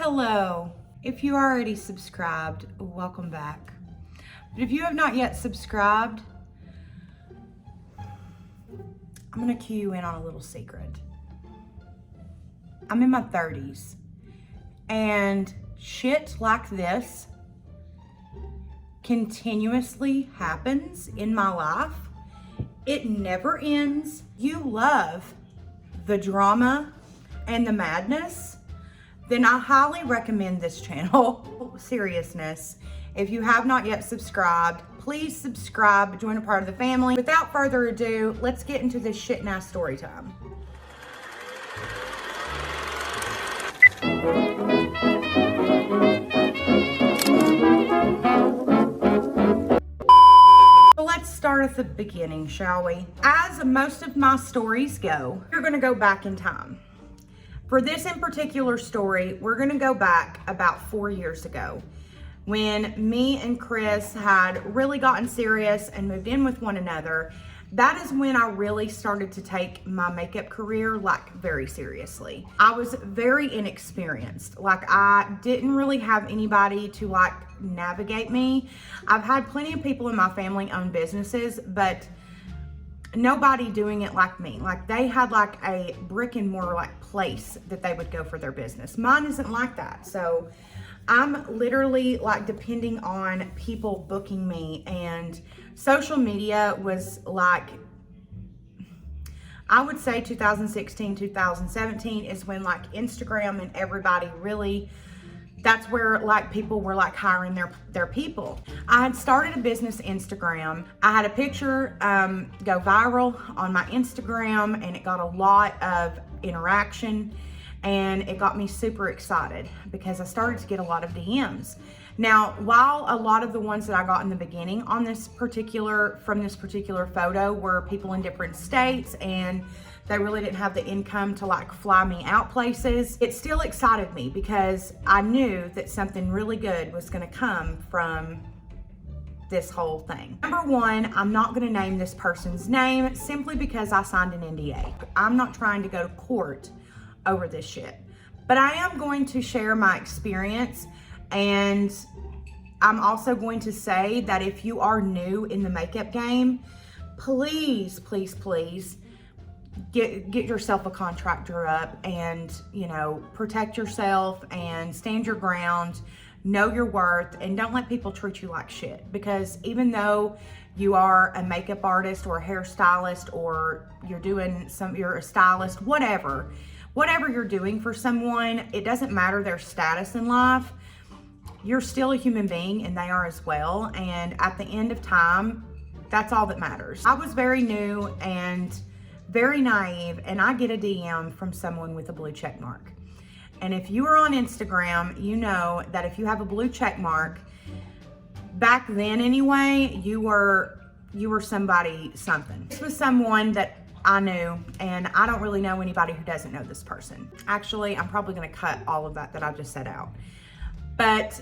Hello. If you already subscribed, welcome back. But if you have not yet subscribed, I'm gonna cue you in on a little secret. I'm in my 30s and shit like this continuously happens in my life. It never ends. You love the drama and the madness, then I highly recommend this channel. Seriousness. If you have not yet subscribed, please subscribe, join a part of the family. Without further ado, let's get into this shit and ass story time. So let's start at the beginning, shall we? As most of my stories go, you're gonna go back in time. For this in particular story, we're gonna go back about 4 years ago when me and Chris had really gotten serious and moved in with one another. That is when I really started to take my makeup career like very seriously. I was very inexperienced. Like I didn't really have anybody to like navigate me. I've had plenty of people in my family own businesses, but nobody doing it like me. Like they had like a brick and mortar like place that they would go for their business. Mine isn't like that. So I'm literally like depending on people booking me, and social media was like, I would say 2016, 2017 is when like Instagram and everybody really, that's where like people were like hiring their people. I had started a business Instagram. I had a picture go viral on my Instagram and it got a lot of interaction and it got me super excited because I started to get a lot of DMs. Now, while a lot of the ones that I got in the beginning on this particular, from this particular photo were people in different states and they really didn't have the income to like fly me out places, it still excited me because I knew that something really good was gonna come from this whole thing. Number one, I'm not gonna name this person's name simply because I signed an NDA. I'm not trying to go to court over this shit, but I am going to share my experience, and I'm also going to say that if you are new in the makeup game, please, please, please get yourself a contractor up and, you know, protect yourself and stand your ground, know your worth, and don't let people treat you like shit. Because even though you are a makeup artist or a hairstylist or you're a stylist, whatever you're doing for someone, it doesn't matter their status in life. You're still a human being and they are as well. And at the end of time, that's all that matters. I was very new and very naive, and I get a DM from someone with a blue check mark. And if you are on Instagram, you know that if you have a blue check mark, back then anyway, you were somebody something. This was someone that I knew, and I don't really know anybody who doesn't know this person. Actually, I'm probably gonna cut all of that I just said out. But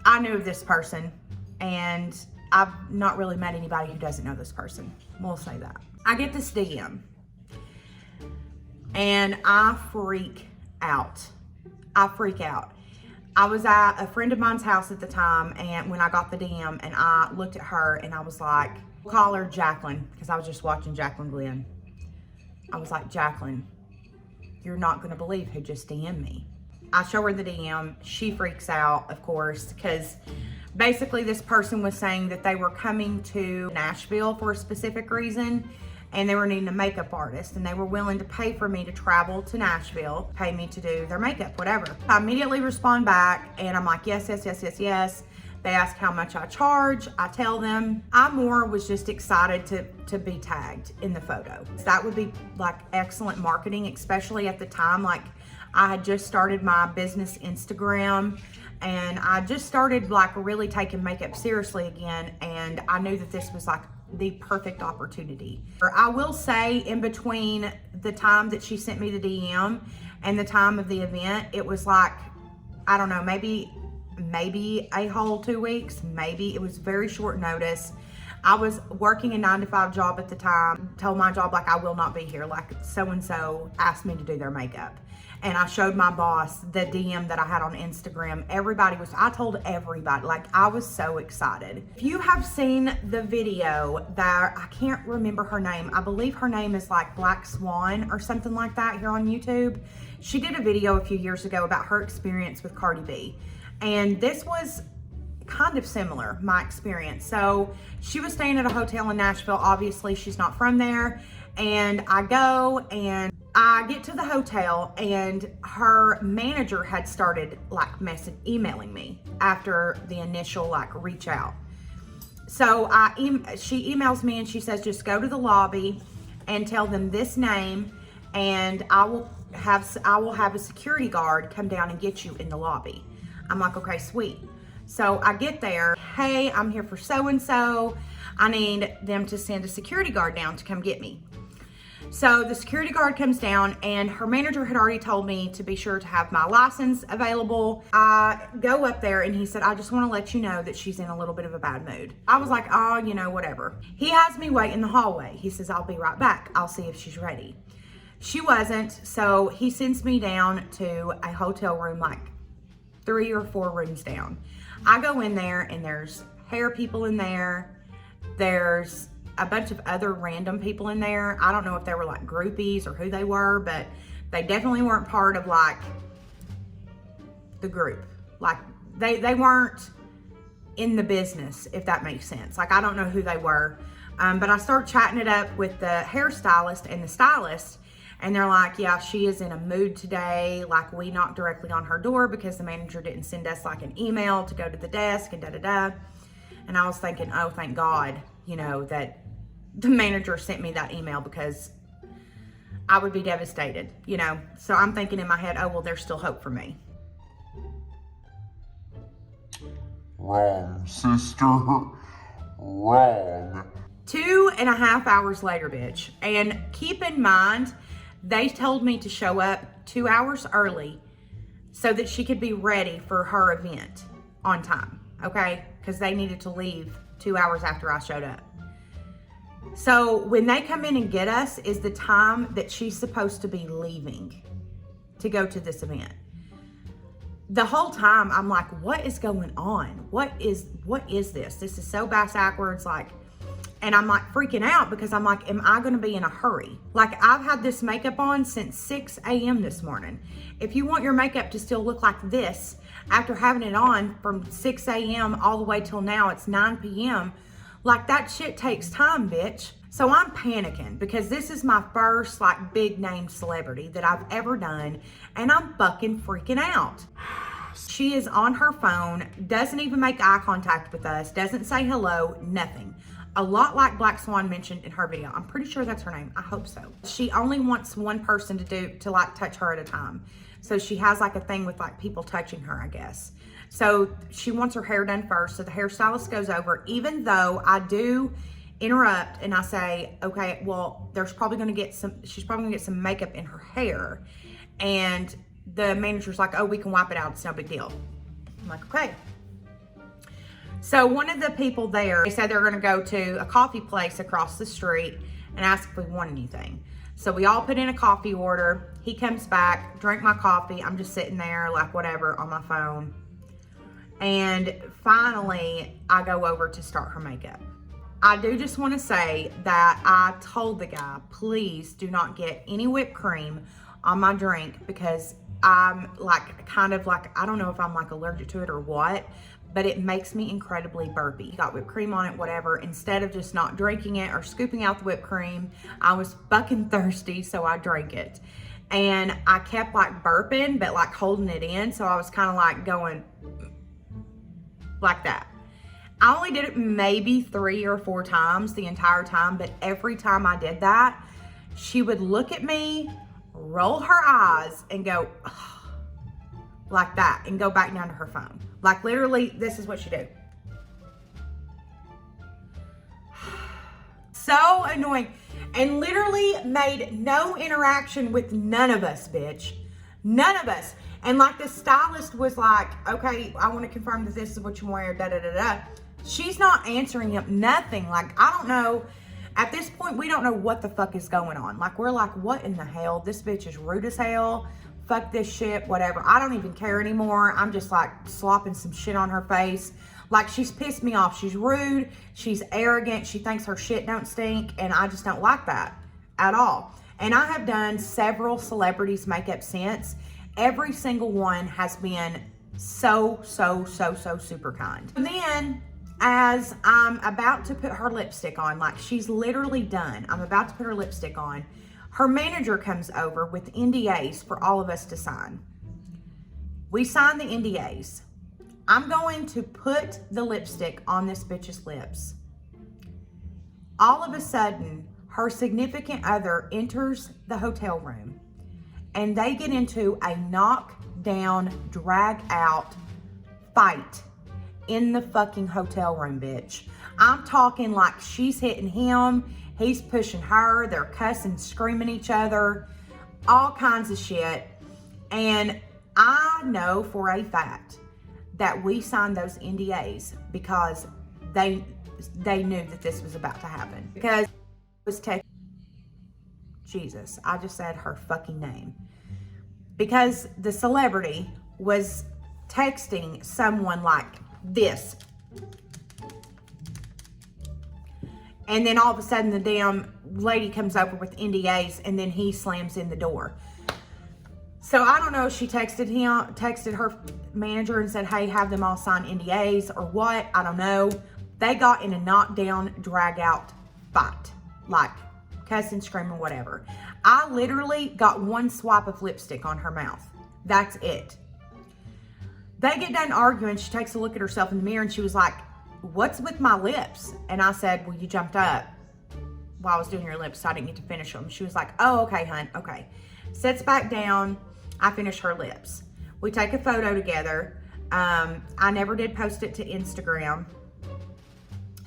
I knew of this person, and I've not really met anybody who doesn't know this person. We'll say that. I get this DM, and I freak out. I was at a friend of mine's house at the time, and when I got the DM, and I looked at her, and I was like, call her Jacqueline, because I was just watching Jacqueline Glenn. I was like, Jacqueline, you're not gonna believe who just DM'd me. I show her the DM. She freaks out, of course, because basically this person was saying that they were coming to Nashville for a specific reason, and they were needing a makeup artist, and they were willing to pay for me to travel to Nashville, pay me to do their makeup, whatever. I immediately respond back, and I'm like, yes, yes, yes, yes, yes. They ask how much I charge. I tell them. I more was just excited to be tagged in the photo. That would be like excellent marketing, especially at the time. Like I had just started my business Instagram, and I just started like really taking makeup seriously again. And I knew that this was like the perfect opportunity. I will say, in between the time that she sent me the DM and the time of the event, it was like, I don't know, maybe a whole 2 weeks, maybe. It was very short notice. I was working a 9-to-5 job at the time, told my job like I will not be here, like so-and-so asked me to do their makeup. and I showed my boss the DM that I had on Instagram. I told everybody, like, I was so excited. If you have seen the video that, I can't remember her name, I believe her name is like Black Swan or something like that here on YouTube. She did a video a few years ago about her experience with Cardi B. And this was kind of similar, my experience. So she was staying at a hotel in Nashville. Obviously, she's not from there. And I go and I get to the hotel, and her manager had started like emailing me after the initial like reach out. So she emails me and she says, just go to the lobby and tell them this name, and I will have a security guard come down and get you in the lobby. I'm like, okay, sweet. So I get there, hey, I'm here for so-and-so. I need them to send a security guard down to come get me. So the security guard comes down, and her manager had already told me to be sure to have my license available. I go up there and he said, I just want to let you know that she's in a little bit of a bad mood. I was like, oh, you know, whatever. He has me wait in the hallway. He says, I'll be right back. I'll see if she's ready. She wasn't, so he sends me down to a hotel room like 3 or 4 rooms down. I go in there and there's hair people in there. There's a bunch of other random people in there. I don't know if they were like groupies or who they were, but they definitely weren't part of like the group. Like they weren't in the business, if that makes sense. Like, I don't know who they were. But I started chatting it up with the hairstylist and the stylist, and they're like, yeah, she is in a mood today. Like, we knocked directly on her door because the manager didn't send us like an email to go to the desk and da-da-da. And I was thinking, oh, thank God, you know, that the manager sent me that email, because I would be devastated, you know. So I'm thinking in my head, oh, well, there's still hope for me. Wrong, sister. Wrong. 2.5 hours later, bitch. And keep in mind, they told me to show up 2 hours early so that she could be ready for her event on time, okay? Because they needed to leave 2 hours after I showed up. So when they come in and get us is the time that she's supposed to be leaving to go to this event. The whole time I'm like, what is going on? What is this? This is so backwards, like, and I'm like freaking out because I'm like, am I gonna be in a hurry? Like, I've had this makeup on since 6 a.m. this morning. If you want your makeup to still look like this after having it on from 6 a.m. all the way till now, it's 9 p.m., like, that shit takes time, bitch. So I'm panicking because this is my first like big name celebrity that I've ever done, and I'm fucking freaking out. She is on her phone, doesn't even make eye contact with us, doesn't say hello, nothing. A lot like Black Swan mentioned in her video. I'm pretty sure that's her name. I hope so. She only wants one person to like touch her at a time. So she has like a thing with like people touching her, I guess. So she wants her hair done first. So the hairstylist goes over, even though I do interrupt and I say, okay, well, she's probably gonna get some makeup in her hair. And the manager's like, oh, we can wipe it out. It's no big deal. I'm like, okay. So one of the people there, they said they're gonna go to a coffee place across the street and ask if we want anything. So we all put in a coffee order. He comes back, drank my coffee. I'm just sitting there like whatever on my phone. And finally, I go over to start her makeup. I do just want to say that I told the guy, please do not get any whipped cream on my drink, because I'm like, kind of like, I don't know if I'm like allergic to it or what, but it makes me incredibly burpy. Got whipped cream on it, whatever. Instead of just not drinking it or scooping out the whipped cream, I was fucking thirsty, so I drank it. And I kept like burping, but like holding it in. So I was kind of like going like that. I only did it maybe 3 or 4 times the entire time, but every time I did that, she would look at me, roll her eyes, and go like that, and go back down to her phone. Like, literally, this is what she did. So annoying. And literally made no interaction with none of us, bitch. None of us. And like, the stylist was like, okay, I want to confirm that this is what you wear, da da da da. She's not answering him, nothing. Like, I don't know. At this point, we don't know what the fuck is going on. Like, we're like, what in the hell? This bitch is rude as hell, fuck this shit, whatever. I don't even care anymore. I'm just like slopping some shit on her face. Like, she's pissed me off. She's rude. She's arrogant. She thinks her shit don't stink. And I just don't like that at all. And I have done several celebrities' makeup since. Every single one has been so super kind. And then, as I'm about to put her lipstick on, like, she's literally done. I'm about to put her lipstick on. Her manager comes over with NDAs for all of us to sign. We sign the NDAs. I'm going to put the lipstick on this bitch's lips. All of a sudden, her significant other enters the hotel room and they get into a knockdown, drag out fight in the fucking hotel room, bitch. I'm talking like she's hitting him, he's pushing her, they're cussing, screaming each other, all kinds of shit. And I know for a fact that we signed those NDAs because they knew that this was about to happen. Because it was Jesus, I just said her fucking name. Because the celebrity was texting someone like this. And then all of a sudden the damn lady comes over with NDAs and then he slams in the door. So I don't know if she texted her manager and said, hey, have them all sign NDAs or what. I don't know. They got in a knockdown, drag out fight. Like cussing, screaming, whatever. I literally got one swipe of lipstick on her mouth. That's it. They get done arguing. She takes a look at herself in the mirror and she was like, what's with my lips? And I said, well, you jumped up while I was doing your lips, so I didn't get to finish them. She was like, oh, okay, hun, okay. Sits back down. I finish her lips. We take a photo together. I never did post it to Instagram.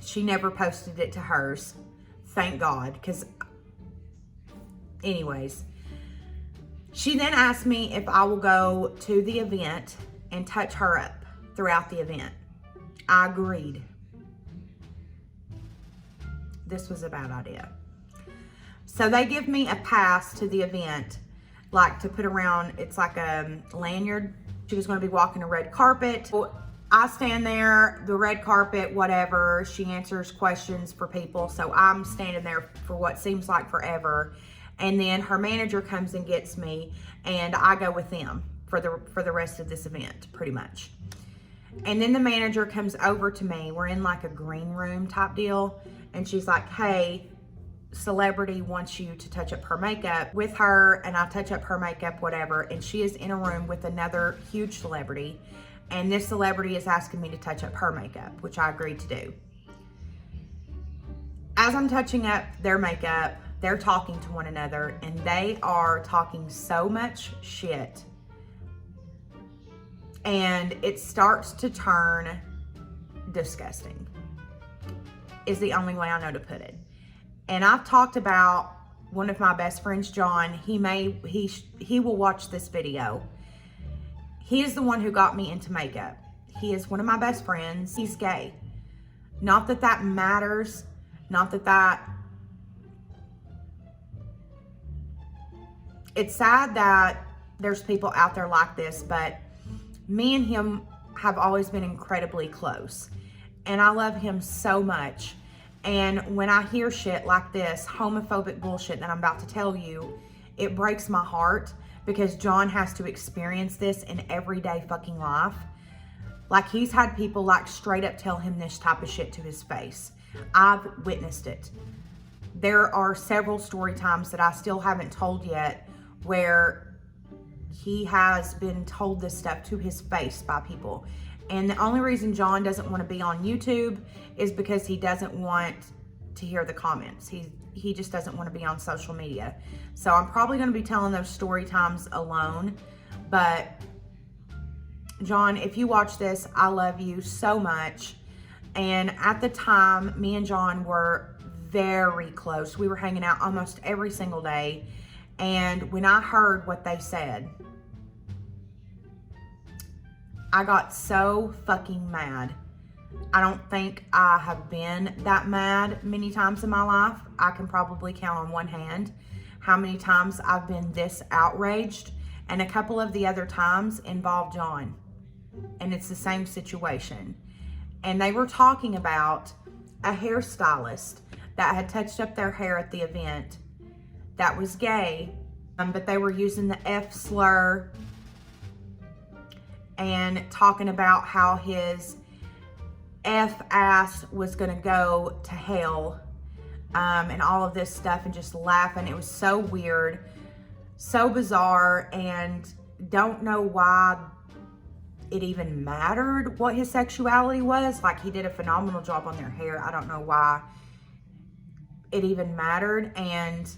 She never posted it to hers. Thank God, because anyways. She then asked me if I will go to the event and touch her up throughout the event. I agreed. This was a bad idea. So they give me a pass to the event, like to put around, it's like a lanyard. She was going to be walking a red carpet. I stand there, the red carpet, whatever. She answers questions for people. So I'm standing there for what seems like forever. And then her manager comes and gets me and I go with them for the rest of this event, pretty much. And then the manager comes over to me. We're in like a green room type deal. And she's like, hey, celebrity wants you to touch up her makeup with her. And I touch up her makeup, whatever. And she is in a room with another huge celebrity. And this celebrity is asking me to touch up her makeup, which I agreed to do. As I'm touching up their makeup, they're talking to one another and they are talking so much shit. And it starts to turn disgusting, is the only way I know to put it. And I've talked about one of my best friends, John. He will watch this video. He is the one who got me into makeup. He is one of my best friends. He's gay. Not that that matters. Not that that... It's sad that there's people out there like this, but me and him have always been incredibly close. And I love him so much. And when I hear shit like this, homophobic bullshit that I'm about to tell you, it breaks my heart because John has to experience this in everyday fucking life. Like, he's had people like straight up tell him this type of shit to his face. I've witnessed it. There are several story times that I still haven't told yet where he has been told this stuff to his face by people. And the only reason John doesn't want to be on YouTube is because he doesn't want to hear the comments. He just doesn't want to be on social media. So I'm probably going to be telling those story times alone. But John, if you watch this, I love you so much. And at the time, me and John were very close. We were hanging out almost every single day. And when I heard what they said, I got so fucking mad. I don't think I have been that mad many times in my life. I can probably count on one hand how many times I've been this outraged And a couple of the other times involved John. And it's the same situation. And they were talking about a hairstylist that had touched up their hair at the event that was gay, but they were using the F slur and talking about how his F ass was gonna go to hell, and all of this stuff, and just laughing. It was so weird, so bizarre, and don't know why it even mattered what his sexuality was. Like, he did a phenomenal job on their hair. I don't know why it even mattered. And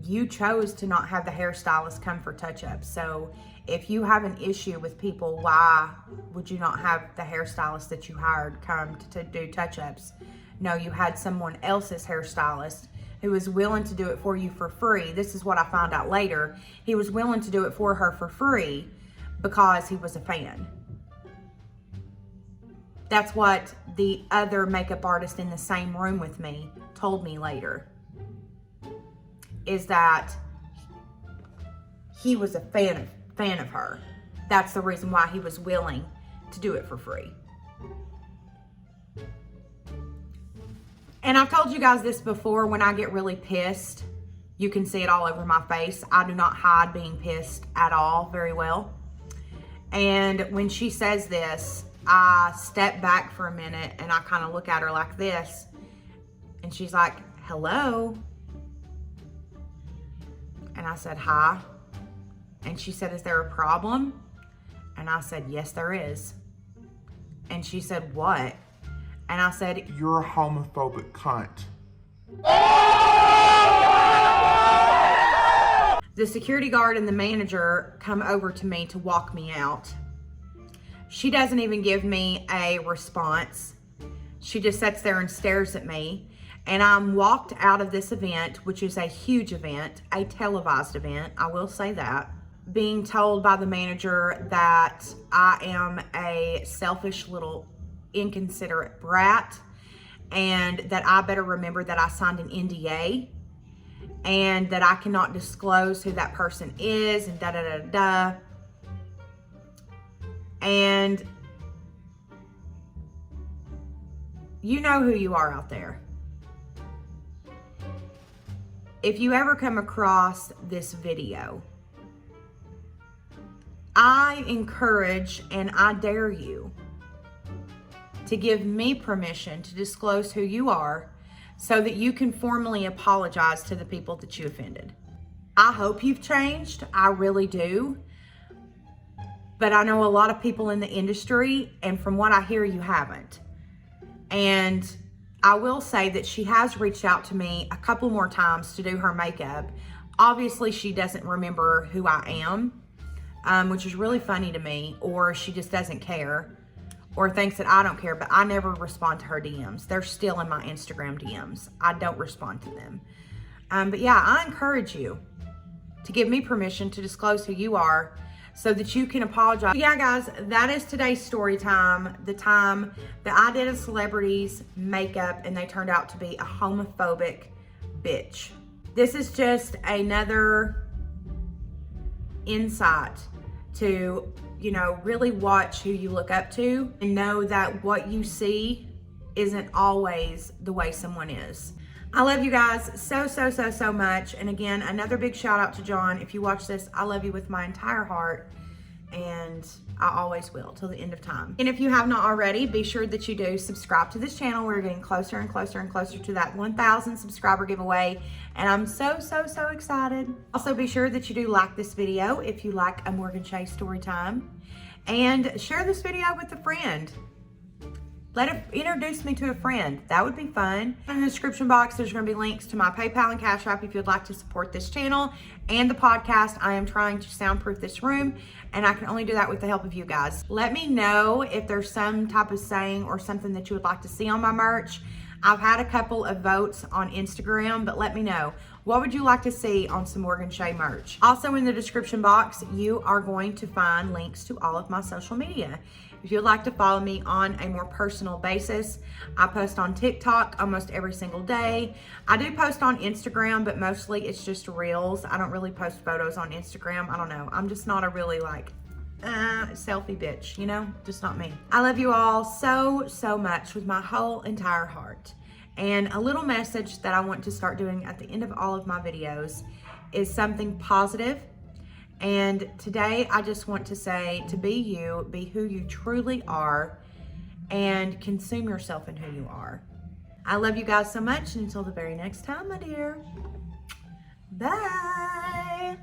you chose to not have the hairstylist come for touch-ups. So if you have an issue with people, why would you not have the hairstylist that you hired come to do touch-ups? No, you had someone else's hairstylist who was willing to do it for you for free. This is what I found out later. He was willing to do it for her for free because he was a fan. That's what the other makeup artist in the same room with me told me later, is that he was a fan of her. That's the reason why he was willing to do it for free. And I've told you guys this before, when I get really pissed, you can see it all over my face. I do not hide being pissed at all very well. And when she says this, I step back for a minute and I kind of look at her like this. And she's like, hello. And I said, hi. And she said, is there a problem? And I said, yes, there is. And she said, what? And I said, You're a homophobic cunt. the security guard and the manager come over to me to walk me out. She doesn't even give me a response. She just sits there and stares at me. And I'm walked out of this event, which is a huge event, a televised event, I will say that, being told by the manager that I am a selfish little inconsiderate brat, and that I better remember that I signed an NDA, and that I cannot disclose who that person is, and da-da-da-da. And you know who you are out there. If you ever come across this video, I encourage and I dare you to give me permission to disclose who you are so that you can formally apologize to the people that you offended. I hope you've changed. I really do. But I know a lot of people in the industry, and from what I hear, you haven't. And I will say that she has reached out to me a couple more times to do her makeup. Obviously, she doesn't remember who I am, which is really funny to me, or she just doesn't care, or thinks that I don't care, but I never respond to her DMs. They're still in my Instagram DMs. I don't respond to them. But yeah, I encourage you to give me permission to disclose who you are so that you can apologize. Yeah, guys, that is today's story time. The time that I did a celebrity's makeup and they turned out to be a homophobic bitch. This is just another insight to, you know, really watch who you look up to and know that what you see isn't always the way someone is. I love you guys so much. And again, another big shout out to John. If you watch this, I love you with my entire heart, and I always will till the end of time. And if you have not already, be sure that you do subscribe to this channel. We're getting closer and closer and closer to that 1,000 subscriber giveaway, and I'm so excited. Also, be sure that you do like this video if you like a Morgan Shea story time, and share this video with a friend. Introduce me to a friend. That would be fun. In the description box, there's going to be links to my PayPal and Cash App if you'd like to support this channel and the podcast. I am trying to soundproof this room, and I can only do that with the help of you guys. Let me know if there's some type of saying or something that you would like to see on my merch. I've had a couple of votes on Instagram, but let me know. What would you like to see on some Morgan Shea merch? Also in the description box, you are going to find links to all of my social media. If you'd like to follow me on a more personal basis, I post on TikTok almost every single day. I do post on Instagram, but mostly it's just reels. I don't really post photos on Instagram. I don't know. I'm just not a really selfie bitch, you know? Just not me. I love you all so, so much with my whole entire heart. And a little message that I want to start doing at the end of all of my videos is something positive. And today I just want to say to be you, be who you truly are, and consume yourself in who you are. I love you guys so much, and until the very next time, my dear. Bye.